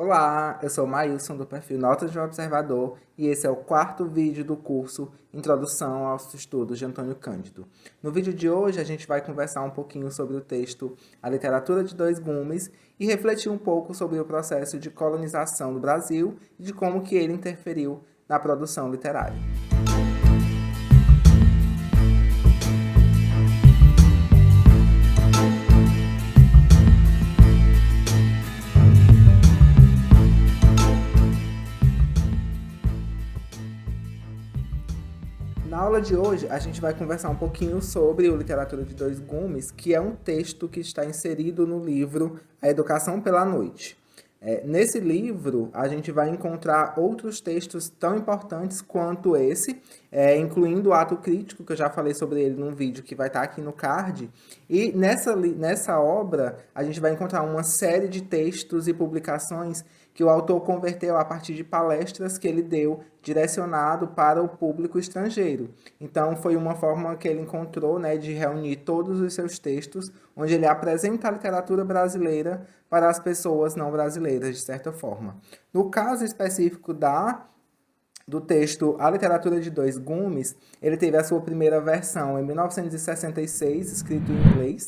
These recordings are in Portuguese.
Olá, eu sou o Maílson do perfil Notas de um Observador e esse é o quarto vídeo do curso Introdução aos Estudos de Antônio Cândido. No vídeo de hoje a gente vai conversar um pouquinho sobre o texto A Literatura de Dois Gumes e refletir um pouco sobre o processo de colonização do Brasil e de como que ele interferiu na produção literária. Na aula de hoje, a gente vai conversar um pouquinho sobre o Literatura de Dois Gumes, que é um texto que está inserido no livro A Educação pela Noite. Nesse livro, a gente vai encontrar outros textos tão importantes quanto esse, incluindo o Ato Crítico, que eu já falei sobre ele num vídeo que vai estar aqui no card. E nessa obra, a gente vai encontrar uma série de textos e publicações que o autor converteu a partir de palestras que ele deu direcionado para o público estrangeiro. Então, foi uma forma que ele encontrou, né, de reunir todos os seus textos, onde ele apresenta a literatura brasileira para as pessoas não brasileiras, de certa forma. No caso específico do texto A Literatura de Dois Gumes, ele teve a sua primeira versão em 1966, escrito em inglês,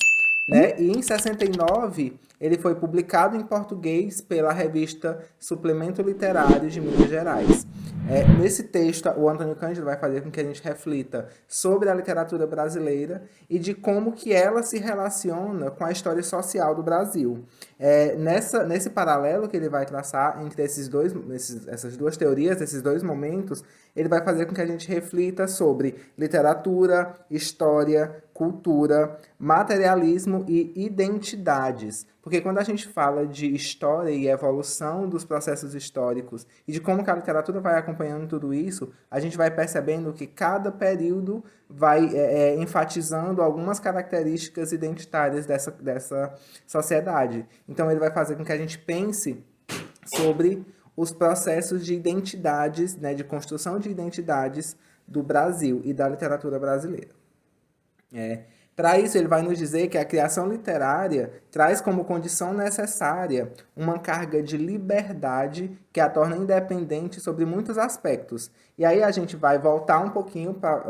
né? E em 69 ele foi publicado em português pela revista Suplemento Literário de Minas Gerais. Nesse texto, o Antônio Cândido vai fazer com que a gente reflita sobre a literatura brasileira e de como que ela se relaciona com a história social do Brasil. Nesse paralelo que ele vai traçar entre essas duas teorias, esses dois momentos, ele vai fazer com que a gente reflita sobre literatura, história, cultura, materialismo e identidades. Porque quando a gente fala de história e evolução dos processos históricos e de como que a literatura vai acompanhando tudo isso, a gente vai percebendo que cada período vai enfatizando algumas características identitárias dessa sociedade. Então ele vai fazer com que a gente pense sobre os processos de identidades, né, de construção de identidades do Brasil e da literatura brasileira. Para isso, ele vai nos dizer que a criação literária traz como condição necessária uma carga de liberdade que a torna independente sobre muitos aspectos. E aí a gente vai voltar um pouquinho para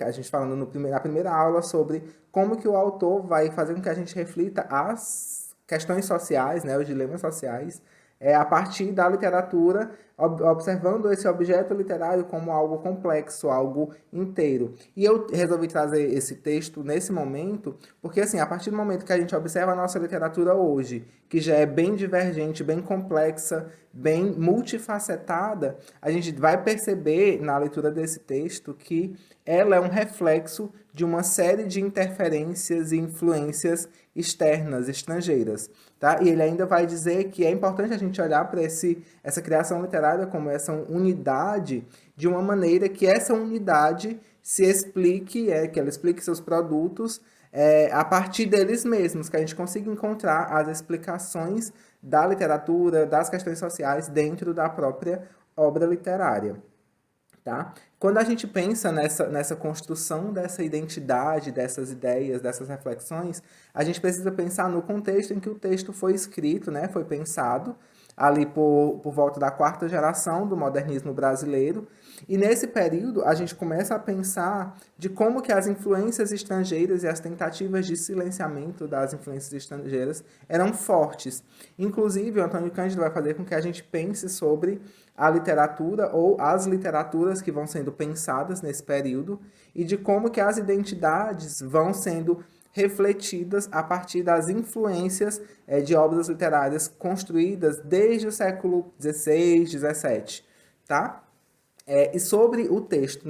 a gente falando na primeira aula sobre como que o autor vai fazer com que a gente reflita as questões sociais, né, os dilemas sociais, a partir da literatura, observando esse objeto literário como algo complexo, algo inteiro. E eu resolvi trazer esse texto nesse momento, porque assim, a partir do momento que a gente observa a nossa literatura hoje, que já é bem divergente, bem complexa, bem multifacetada, a gente vai perceber na leitura desse texto que ela é um reflexo de uma série de interferências e influências externas, estrangeiras. Tá? E ele ainda vai dizer que é importante a gente olhar para essa criação literária como essa unidade, de uma maneira que essa unidade se explique, que ela explique seus produtos a partir deles mesmos, que a gente consiga encontrar as explicações da literatura, das questões sociais dentro da própria obra literária. Tá? Quando a gente pensa nessa construção dessa identidade, dessas ideias, dessas reflexões, a gente precisa pensar no contexto em que o texto foi escrito, né? Foi pensado ali por volta da quarta geração do modernismo brasileiro. E nesse período a gente começa a pensar de como que as influências estrangeiras e as tentativas de silenciamento das influências estrangeiras eram fortes. Inclusive, o Antônio Cândido vai fazer com que a gente pense sobre a literatura ou as literaturas que vão sendo pensadas nesse período e de como que as identidades vão sendo refletidas a partir das influências de obras literárias construídas desde o século XVI, XVII, tá? E sobre o texto,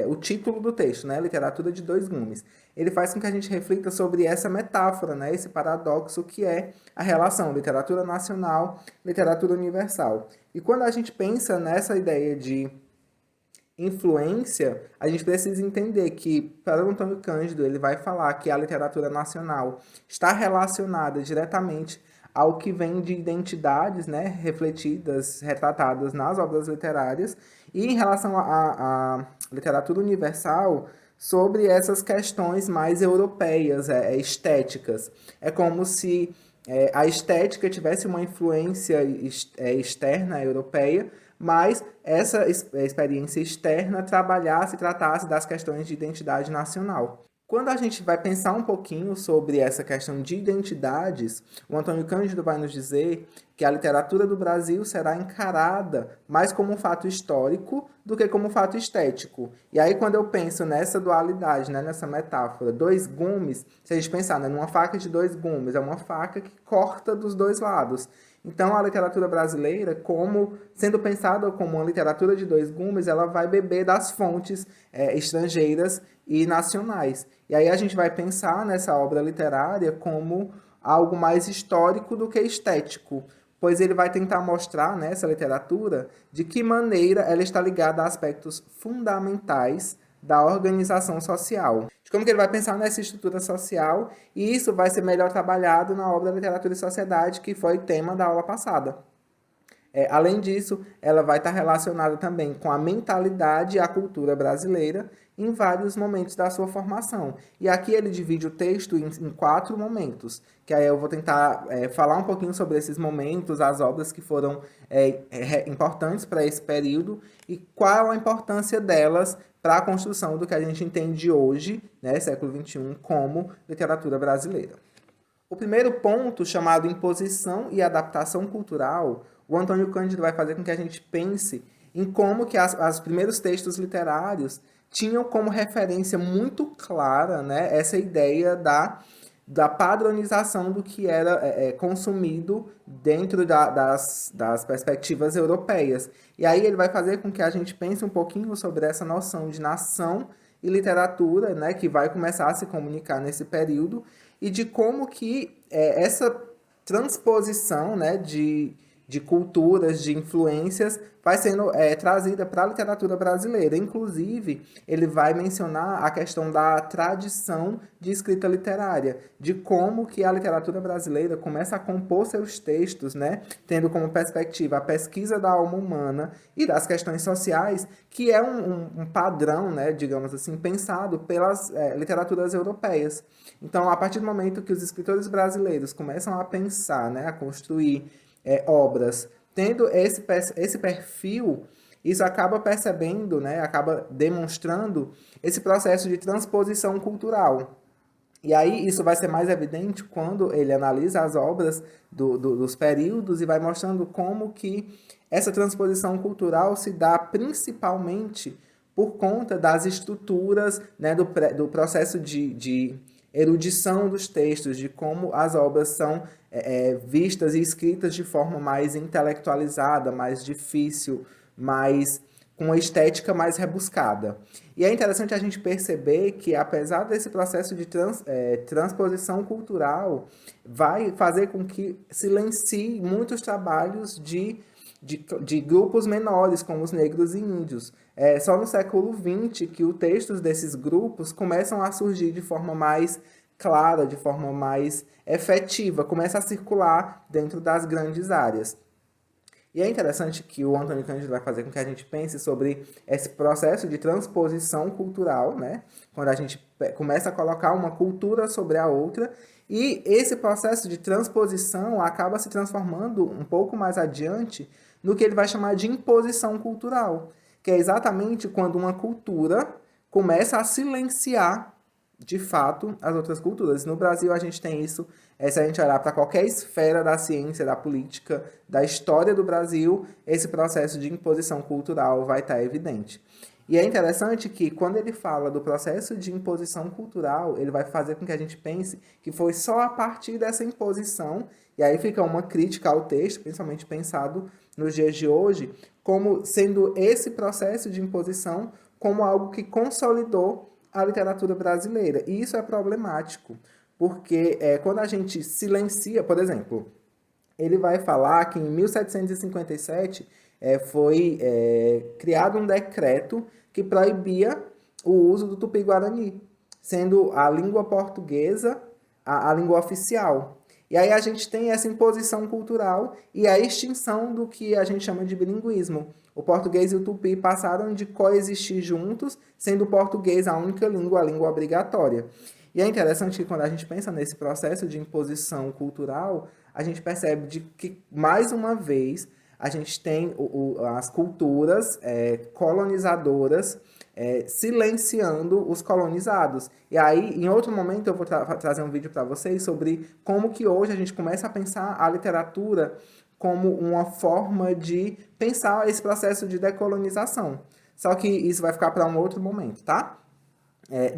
o título do texto, né, Literatura de Dois Gumes, ele faz com que a gente reflita sobre essa metáfora, né, esse paradoxo que é a relação literatura nacional, literatura universal. E quando a gente pensa nessa ideia de influência, a gente precisa entender que, para o Antônio Cândido, ele vai falar que a literatura nacional está relacionada diretamente ao que vem de identidades, né, refletidas, retratadas nas obras literárias, e em relação à literatura universal, sobre essas questões mais europeias, estéticas. É como se a estética tivesse uma influência externa europeia, mas essa experiência externa trabalhasse e tratasse das questões de identidade nacional. Quando a gente vai pensar um pouquinho sobre essa questão de identidades, o Antônio Cândido vai nos dizer que a literatura do Brasil será encarada mais como um fato histórico do que como um fato estético. E aí, quando eu penso nessa dualidade, né, nessa metáfora, dois gumes, se a gente pensar, né, numa faca de dois gumes, é uma faca que corta dos dois lados. Então, a literatura brasileira, como sendo pensada como uma literatura de dois gumes, ela vai beber das fontes estrangeiras e nacionais. E aí a gente vai pensar nessa obra literária como algo mais histórico do que estético, pois ele vai tentar mostrar nessa literatura de que maneira ela está ligada a aspectos fundamentais da organização social. De como que ele vai pensar nessa estrutura social, e isso vai ser melhor trabalhado na obra Literatura e Sociedade, que foi tema da aula passada. Além disso, ela vai estar relacionada também com a mentalidade e a cultura brasileira em vários momentos da sua formação. E aqui ele divide o texto em 4 momentos, que aí eu vou tentar falar um pouquinho sobre esses momentos, as obras que foram importantes para esse período e qual a importância delas para a construção do que a gente entende hoje, né, século XXI, como literatura brasileira. O primeiro ponto, chamado imposição e adaptação cultural, o Antônio Cândido vai fazer com que a gente pense em como que os primeiros textos literários tinham como referência muito clara, né, essa ideia da padronização do que era consumido dentro das perspectivas europeias. E aí ele vai fazer com que a gente pense um pouquinho sobre essa noção de nação e literatura, né, que vai começar a se comunicar nesse período, e de como que essa transposição, né, de culturas, de influências, vai sendo trazida para a literatura brasileira. Inclusive, ele vai mencionar a questão da tradição de escrita literária, de como que a literatura brasileira começa a compor seus textos, né, tendo como perspectiva a pesquisa da alma humana e das questões sociais, que é um padrão, né, digamos assim, pensado pelas literaturas europeias. Então, a partir do momento que os escritores brasileiros começam a pensar, né, a construir obras tendo esse perfil, isso acaba percebendo, né, acaba demonstrando esse processo de transposição cultural. E aí isso vai ser mais evidente quando ele analisa as obras dos períodos e vai mostrando como que essa transposição cultural se dá principalmente por conta das estruturas, né, do processo de erudição dos textos, de como as obras são vistas e escritas de forma mais intelectualizada, mais difícil, mais com uma estética mais rebuscada. E é interessante a gente perceber que, apesar desse processo de transposição cultural, vai fazer com que silencie muitos trabalhos de grupos menores, como os negros e índios. Só no século XX que os textos desses grupos começam a surgir de forma mais clara, de forma mais efetiva, começa a circular dentro das grandes áreas. E é interessante que o Antônio Cândido vai fazer com que a gente pense sobre esse processo de transposição cultural, né? Quando a gente começa a colocar uma cultura sobre a outra, e esse processo de transposição acaba se transformando um pouco mais adiante no que ele vai chamar de imposição cultural, que é exatamente quando uma cultura começa a silenciar de fato as outras culturas. No Brasil a gente tem isso, se a gente olhar para qualquer esfera da ciência, da política, da história do Brasil, esse processo de imposição cultural vai estar evidente. E é interessante que quando ele fala do processo de imposição cultural, ele vai fazer com que a gente pense que foi só a partir dessa imposição, e aí fica uma crítica ao texto, principalmente pensado nos dias de hoje, como sendo esse processo de imposição como algo que consolidou a literatura brasileira. E isso é problemático, porque quando a gente silencia, por exemplo, ele vai falar que em 1757 foi criado um decreto que proibia o uso do tupi-guarani, sendo a língua portuguesa a língua oficial. E aí a gente tem essa imposição cultural e a extinção do que a gente chama de bilinguismo. O português e o tupi passaram de coexistir juntos, sendo o português a única língua, a língua obrigatória. E é interessante que quando a gente pensa nesse processo de imposição cultural, a gente percebe de que, mais uma vez, a gente tem as culturas colonizadoras silenciando os colonizados. E aí, em outro momento, eu vou trazer um vídeo para vocês sobre como que hoje a gente começa a pensar a literatura como uma forma de pensar esse processo de decolonização. Só que isso vai ficar para um outro momento, tá?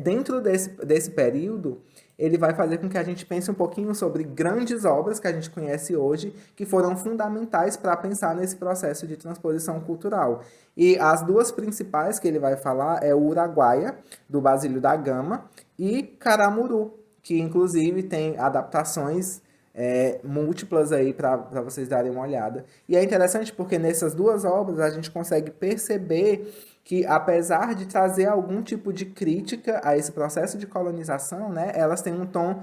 Dentro desse período, ele vai fazer com que a gente pense um pouquinho sobre grandes obras que a gente conhece hoje, que foram fundamentais para pensar nesse processo de transposição cultural. E as duas principais que ele vai falar é o Uraguaia, do Basílio da Gama, e Caramuru, que inclusive tem adaptações múltiplas aí para vocês darem uma olhada. E é interessante porque nessas duas obras a gente consegue perceber que, apesar de trazer algum tipo de crítica a esse processo de colonização, né, elas têm um tom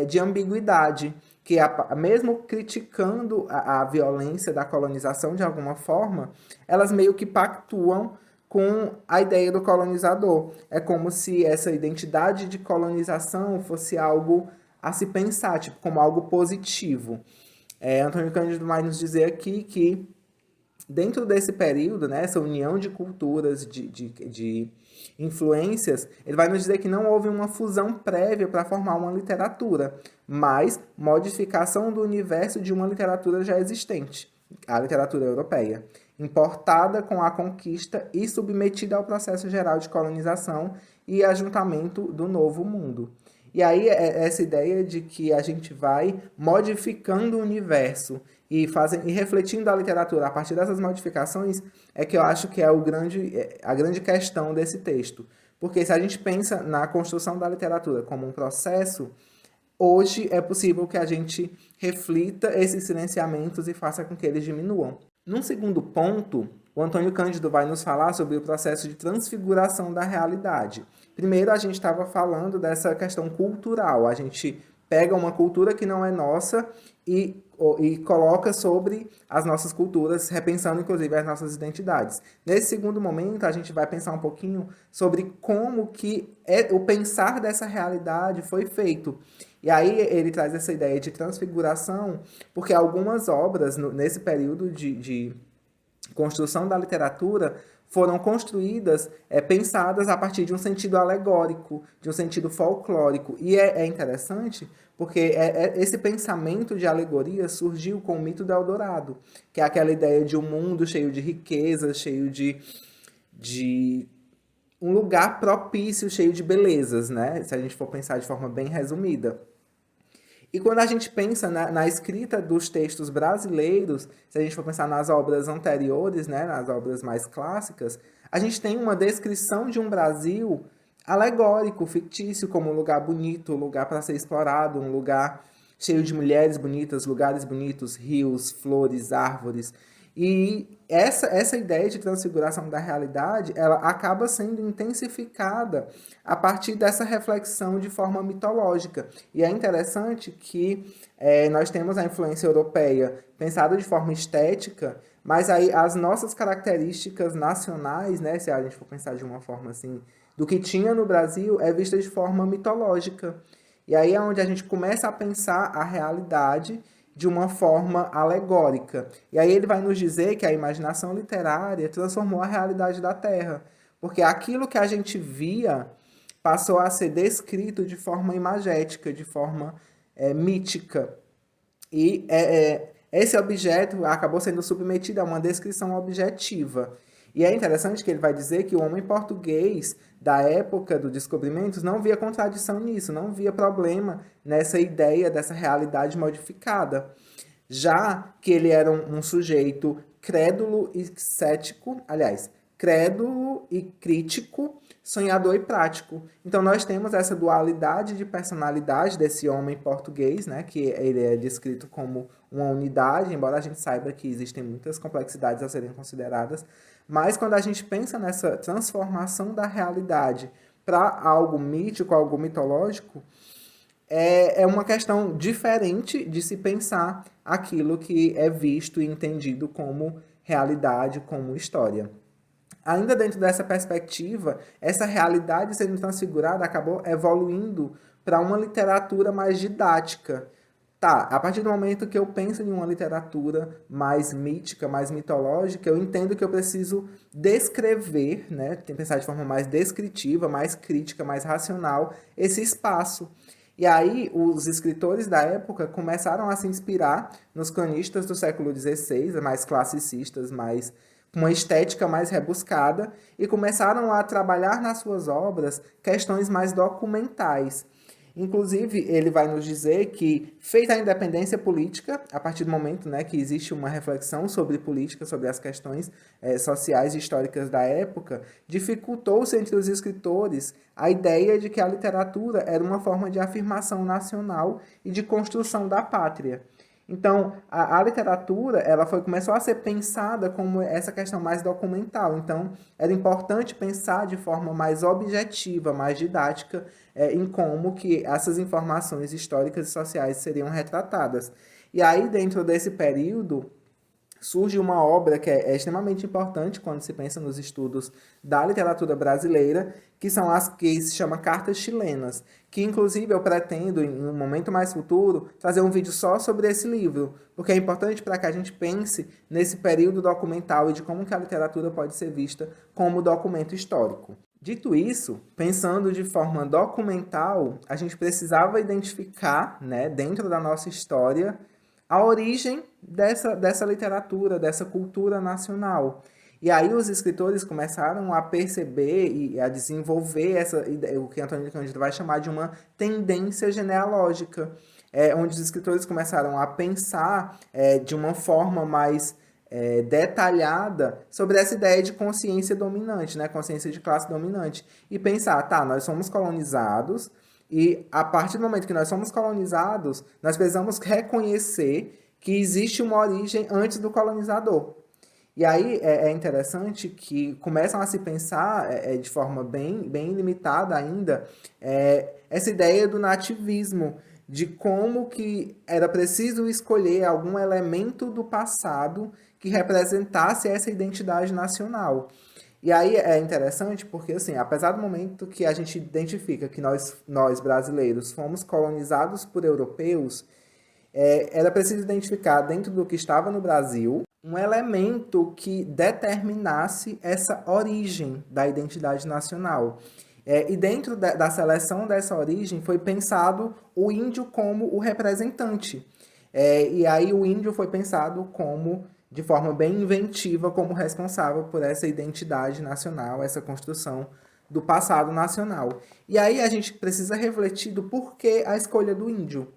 de ambiguidade, que mesmo criticando a violência da colonização de alguma forma, elas meio que pactuam com a ideia do colonizador. É como se essa identidade de colonização fosse algo a se pensar, tipo, como algo positivo. Antônio Cândido vai nos dizer aqui que dentro desse período, né, essa união de culturas, de influências, ele vai nos dizer que não houve uma fusão prévia para formar uma literatura, mas modificação do universo de uma literatura já existente, a literatura europeia, importada com a conquista e submetida ao processo geral de colonização e ajuntamento do novo mundo. E aí, essa ideia de que a gente vai modificando o universo e refletindo a literatura a partir dessas modificações é que eu acho que é a grande questão desse texto. Porque se a gente pensa na construção da literatura como um processo, hoje é possível que a gente reflita esses silenciamentos e faça com que eles diminuam. Num segundo ponto, o Antônio Cândido vai nos falar sobre o processo de transfiguração da realidade. Primeiro, a gente estava falando dessa questão cultural. A gente pega uma cultura que não é nossa e coloca sobre as nossas culturas, repensando inclusive as nossas identidades. Nesse segundo momento, a gente vai pensar um pouquinho sobre como que o pensar dessa realidade foi feito. E aí ele traz essa ideia de transfiguração, porque algumas obras nesse período de construção da literatura foram construídas, pensadas a partir de um sentido alegórico, de um sentido folclórico. E é interessante porque esse pensamento de alegoria surgiu com o mito do Eldorado, que é aquela ideia de um mundo cheio de riquezas, cheio de um lugar propício, cheio de belezas, né? Se a gente for pensar de forma bem resumida. E quando a gente pensa na escrita dos textos brasileiros, se a gente for pensar nas obras anteriores, né, nas obras mais clássicas, a gente tem uma descrição de um Brasil alegórico, fictício, como um lugar bonito, um lugar para ser explorado, um lugar cheio de mulheres bonitas, lugares bonitos, rios, flores, árvores. E essa ideia de transfiguração da realidade, ela acaba sendo intensificada a partir dessa reflexão de forma mitológica. E é interessante que nós temos a influência europeia pensada de forma estética, mas aí as nossas características nacionais, né, se a gente for pensar de uma forma assim, do que tinha no Brasil, é vista de forma mitológica. E aí é onde a gente começa a pensar a realidade de uma forma alegórica. E aí ele vai nos dizer que a imaginação literária transformou a realidade da Terra, porque aquilo que a gente via passou a ser descrito de forma imagética, de forma mítica. E esse objeto acabou sendo submetido a uma descrição objetiva. E é interessante que ele vai dizer que o homem português da época do descobrimento não via contradição nisso, não via problema nessa ideia dessa realidade modificada, já que ele era um sujeito crédulo e cético, aliás, crédulo e crítico, sonhador e prático. Então nós temos essa dualidade de personalidade desse homem português, né, que ele é descrito como uma unidade, embora a gente saiba que existem muitas complexidades a serem consideradas, mas quando a gente pensa nessa transformação da realidade para algo mítico, algo mitológico, é uma questão diferente de se pensar aquilo que é visto e entendido como realidade, como história. Ainda dentro dessa perspectiva, essa realidade sendo transfigurada acabou evoluindo para uma literatura mais didática. Tá, a partir do momento que eu penso em uma literatura mais mítica, mais mitológica, eu entendo que eu preciso descrever, né, tem que pensar de forma mais descritiva, mais crítica, mais racional, esse espaço. E aí, os escritores da época começaram a se inspirar nos cronistas do século XVI, mais classicistas, mais com uma estética mais rebuscada, e começaram a trabalhar nas suas obras questões mais documentais. Inclusive, ele vai nos dizer que, feita a independência política, a partir do momento, né, que existe uma reflexão sobre política, sobre as questões sociais e históricas da época, dificultou-se entre os escritores a ideia de que a literatura era uma forma de afirmação nacional e de construção da pátria. Então, a literatura começou a ser pensada como essa questão mais documental. Então, era importante pensar de forma mais objetiva, mais didática, em como que essas informações históricas e sociais seriam retratadas. E aí, dentro desse período, surge uma obra que é extremamente importante quando se pensa nos estudos da literatura brasileira, que são as que se chama Cartas Chilenas, que inclusive eu pretendo, em um momento mais futuro, fazer um vídeo só sobre esse livro, porque é importante para que a gente pense nesse período documental e de como que a literatura pode ser vista como documento histórico. Dito isso, pensando de forma documental, a gente precisava identificar, né, dentro da nossa história, a origem dessa literatura, dessa cultura nacional. E aí os escritores começaram a perceber e a desenvolver o que Antônio Cândido vai chamar de uma tendência genealógica, onde os escritores começaram a pensar de uma forma mais detalhada sobre essa ideia de consciência dominante, né? Consciência de classe dominante. E pensar, tá, nós somos colonizados, e a partir do momento que nós somos colonizados, nós precisamos reconhecer que existe uma origem antes do colonizador. E aí é interessante que começam a se pensar de forma bem limitada ainda essa ideia do nativismo, de como que era preciso escolher algum elemento do passado que representasse essa identidade nacional. E aí é interessante porque, assim, apesar do momento que a gente identifica que nós brasileiros fomos colonizados por europeus, era preciso identificar dentro do que estava no Brasil um elemento que determinasse essa origem da identidade nacional. E dentro da seleção dessa origem foi pensado o índio como o representante. E aí o índio foi pensado como, de forma bem inventiva, como responsável por essa identidade nacional, essa construção do passado nacional. E aí a gente precisa refletir do porquê a escolha do índio.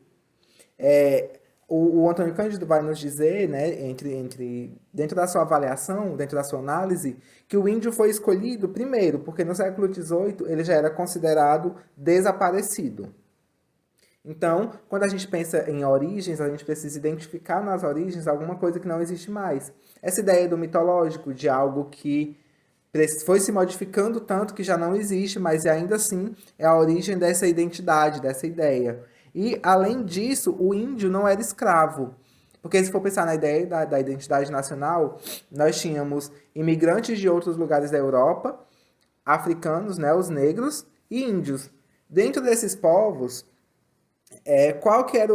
O Antônio Cândido vai nos dizer, né, dentro da sua avaliação, dentro da sua análise, que o índio foi escolhido primeiro, porque no século XVIII ele já era considerado desaparecido. Então, quando a gente pensa em origens, a gente precisa identificar nas origens alguma coisa que não existe mais. Essa ideia do mitológico, de algo que foi se modificando tanto que já não existe, mas ainda assim é a origem dessa identidade, dessa ideia. E, além disso, o índio não era escravo. Porque se for pensar na ideia da identidade nacional, nós tínhamos imigrantes de outros lugares da Europa, africanos, né, os negros, e índios. Dentro desses povos, qual que era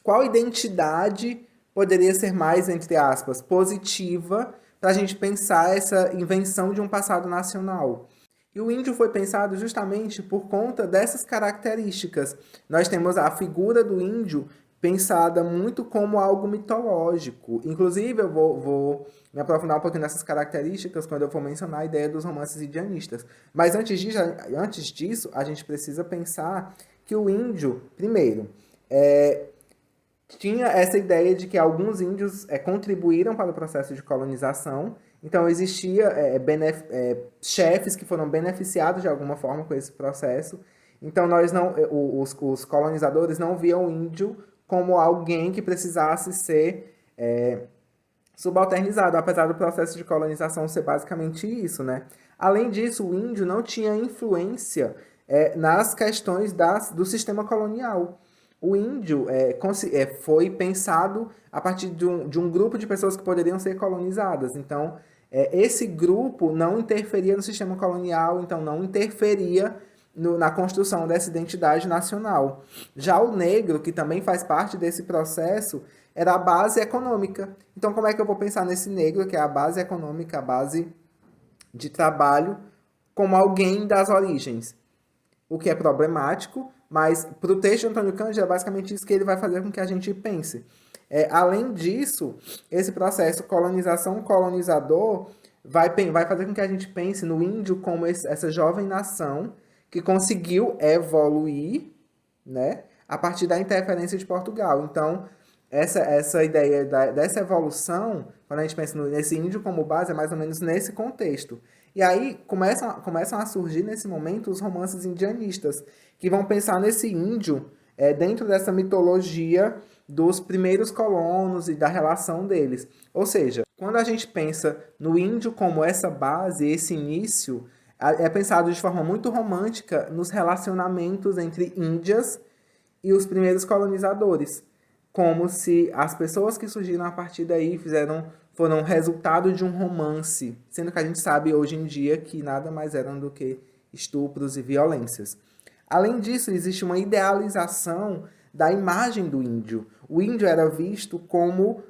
qual identidade poderia ser mais, entre aspas, positiva para a gente pensar essa invenção de um passado nacional? E o índio foi pensado justamente por conta dessas características. Nós temos a figura do índio pensada muito como algo mitológico. Inclusive, eu vou me aprofundar um pouquinho nessas características quando eu for mencionar a ideia dos romances indianistas. Mas antes disso, a gente precisa pensar que o índio, primeiro, tinha essa ideia de que alguns índios contribuíram para o processo de colonização. Então, existia chefes que foram beneficiados de alguma forma com esse processo. Então, os colonizadores não viam o índio como alguém que precisasse ser subalternizado, apesar do processo de colonização ser basicamente isso, né? Além disso, o índio não tinha influência nas questões do sistema colonial. O índio foi pensado a partir de um grupo de pessoas que poderiam ser colonizadas. Então, esse grupo não interferia no sistema colonial, então não interferia na construção dessa identidade nacional. Já o negro, que também faz parte desse processo, era a base econômica. Então, como é que eu vou pensar nesse negro, que é a base econômica, a base de trabalho, como alguém das origens? O que é problemático, mas para o texto de Antônio Cândido é basicamente isso que ele vai fazer com que a gente pense. Além disso, esse processo colonização-colonizador vai fazer com que a gente pense no índio como essa jovem nação que conseguiu evoluir, né, a partir da interferência de Portugal. Então, essa ideia dessa evolução, quando a gente pensa nesse índio como base, é mais ou menos nesse contexto. E aí começam a surgir nesse momento os romances indianistas, que vão pensar nesse índio dentro dessa mitologia dos primeiros colonos e da relação deles. Ou seja, quando a gente pensa no índio como essa base, esse início, é pensado de forma muito romântica nos relacionamentos entre índias e os primeiros colonizadores, como se as pessoas que surgiram a partir daí foram resultado de um romance, sendo que a gente sabe hoje em dia que nada mais eram do que estupros e violências. Além disso, existe uma idealização da imagem do índio. O índio era visto como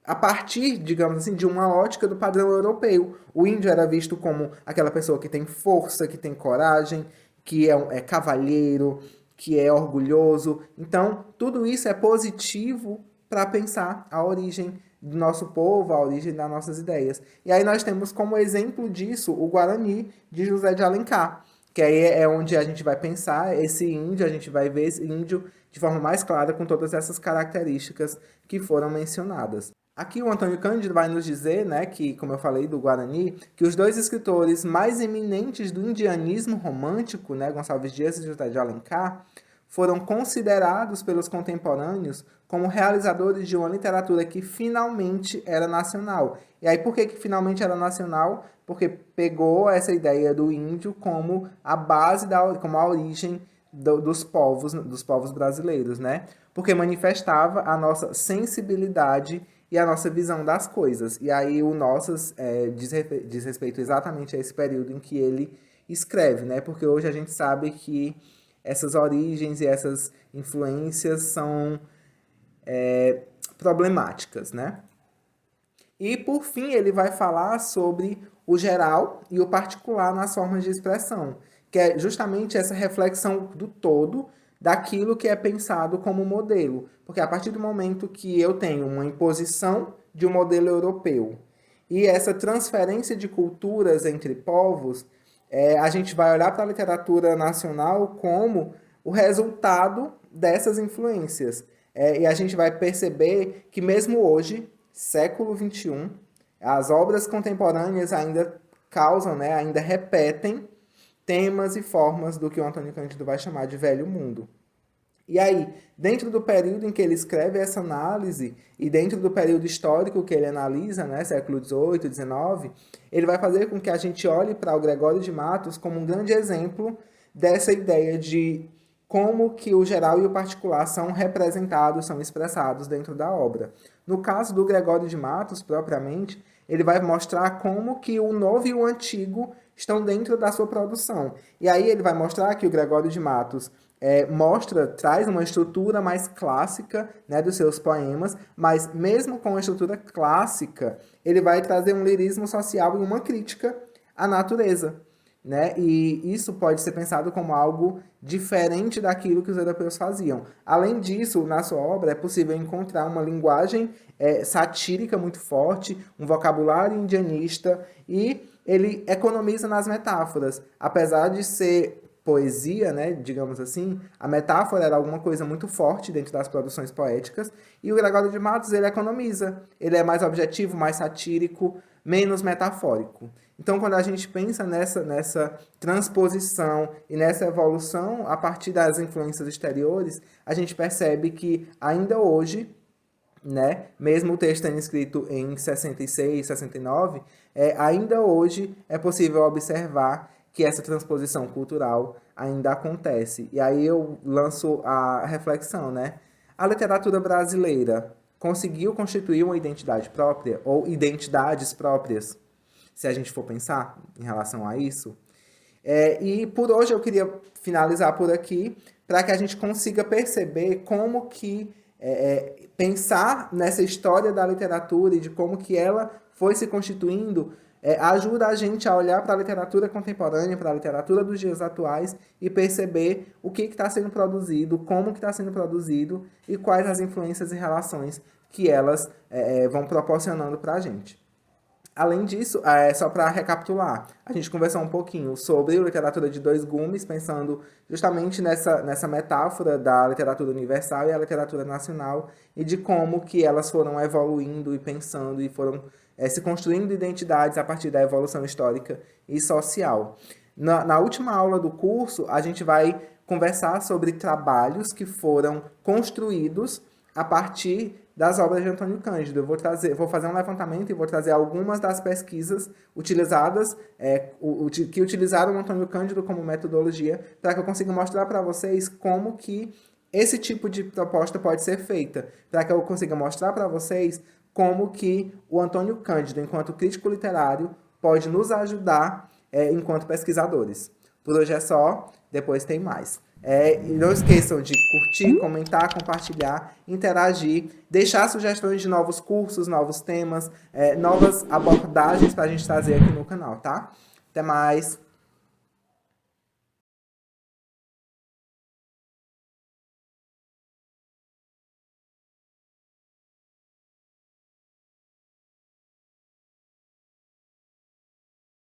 a partir, digamos assim, de uma ótica do padrão europeu. O índio era visto como aquela pessoa que tem força, que tem coragem, que é cavalheiro, que é orgulhoso. Então, tudo isso é positivo para pensar a origem do nosso povo, a origem das nossas ideias. E aí nós temos como exemplo disso o Guarani de José de Alencar, que aí é onde a gente vai pensar esse índio, a gente vai ver esse índio de forma mais clara com todas essas características que foram mencionadas. Aqui o Antônio Cândido vai nos dizer, né, que, como eu falei do Guarani, que os dois escritores mais eminentes do indianismo romântico, né, Gonçalves Dias e José de Alencar, foram considerados pelos contemporâneos como realizadores de uma literatura que finalmente era nacional. E aí por que finalmente era nacional? Porque pegou essa ideia do índio como a base, como a origem dos povos brasileiros, né? Porque manifestava a nossa sensibilidade e a nossa visão das coisas. E aí o Nossas diz respeito exatamente a esse período em que ele escreve, né? Porque hoje a gente sabe que essas origens e essas influências são problemáticas, né? E, por fim, ele vai falar sobre o geral e o particular nas formas de expressão, que é justamente essa reflexão do todo daquilo que é pensado como modelo. Porque a partir do momento que eu tenho uma imposição de um modelo europeu e essa transferência de culturas entre povos, a gente vai olhar para a literatura nacional como o resultado dessas influências. E a gente vai perceber que mesmo hoje, século XXI, as obras contemporâneas ainda causam, né, ainda repetem temas e formas do que o Antônio Cândido vai chamar de velho mundo. E aí, dentro do período em que ele escreve essa análise e dentro do período histórico que ele analisa, né, século XVIII, XIX, ele vai fazer com que a gente olhe para o Gregório de Matos como um grande exemplo dessa ideia de como que o geral e o particular são representados, são expressados dentro da obra. No caso do Gregório de Matos, propriamente, ele vai mostrar como que o novo e o antigo estão dentro da sua produção. E aí ele vai mostrar que o Gregório de Matos traz uma estrutura mais clássica, né, dos seus poemas, mas mesmo com a estrutura clássica, ele vai trazer um lirismo social e uma crítica à natureza, né? E isso pode ser pensado como algo diferente daquilo que os europeus faziam. Além disso, na sua obra é possível encontrar uma linguagem satírica muito forte, um vocabulário indianista, e ele economiza nas metáforas. Apesar de ser poesia, né, digamos assim, a metáfora era alguma coisa muito forte dentro das produções poéticas, e o Gregório de Matos ele economiza. Ele é mais objetivo, mais satírico, menos metafórico. Então, quando a gente pensa nessa transposição e nessa evolução a partir das influências exteriores, a gente percebe que ainda hoje, né, mesmo o texto tendo escrito em 66, 69, ainda hoje é possível observar que essa transposição cultural ainda acontece. E aí eu lanço a reflexão, né? A literatura brasileira conseguiu constituir uma identidade própria ou identidades próprias, se a gente for pensar em relação a isso? E por hoje eu queria finalizar por aqui, para que a gente consiga perceber como que pensar nessa história da literatura e de como que ela foi se constituindo, ajuda a gente a olhar para a literatura contemporânea, para a literatura dos dias atuais e perceber o que está sendo produzido, como que está sendo produzido e quais as influências e relações que elas vão proporcionando para a gente. Além disso, só para recapitular, a gente conversou um pouquinho sobre literatura de dois gumes, pensando justamente nessa metáfora da literatura universal e a literatura nacional, e de como que elas foram evoluindo e pensando e foram se construindo identidades a partir da evolução histórica e social. Na última aula do curso, a gente vai conversar sobre trabalhos que foram construídos a partir das obras de Antônio Cândido. Eu vou fazer um levantamento e vou trazer algumas das pesquisas utilizadas, que utilizaram o Antônio Cândido como metodologia, para que eu consiga mostrar para vocês como que esse tipo de proposta pode ser feita, para que eu consiga mostrar para vocês como que o Antônio Cândido, enquanto crítico literário, pode nos ajudar enquanto pesquisadores. Por hoje é só, depois tem mais. E não esqueçam de curtir, comentar, compartilhar, interagir, deixar sugestões de novos cursos, novos temas, novas abordagens para a gente trazer aqui no canal, tá? Até mais!